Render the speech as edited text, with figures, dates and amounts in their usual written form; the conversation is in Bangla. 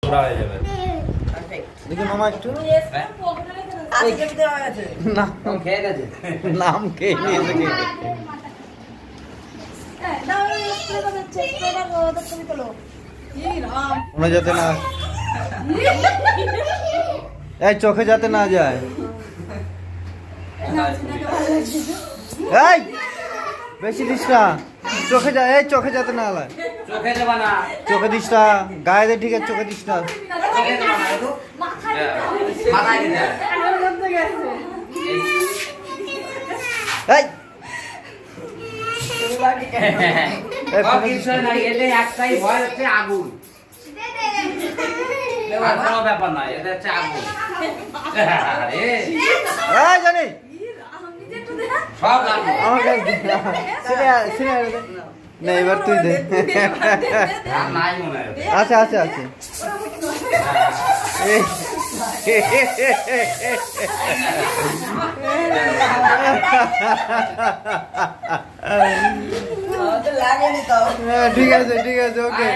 ওরা হয়ে যাবে। দেখি মামা একটু নাম খেয়ে নিয়েছে কে? মনে যাতে না, এই চোখে যাতে না যায়। এই বেশি দিস না, চোখে যা, এই চোখে যাতে না লাগে। চোখে দেবা না, চোখে দিস না, গায়ে দে, ঠিক আছে চোখে দিস না। চোখে দেবা না, একটু মাথায় দিতে হবে। এই কিছু নাই, এতে একটাই ভয় হচ্ছে আগুন। আর কোনো ব্যাপার নাই, এটা হচ্ছে আগুন। এই জানি সব আগুন। আমার কাছে না, এবার তুই দে। নাই মনে হয়। আছে আছে আছে। ঠিক আছে ঠিক আছে, ওকে।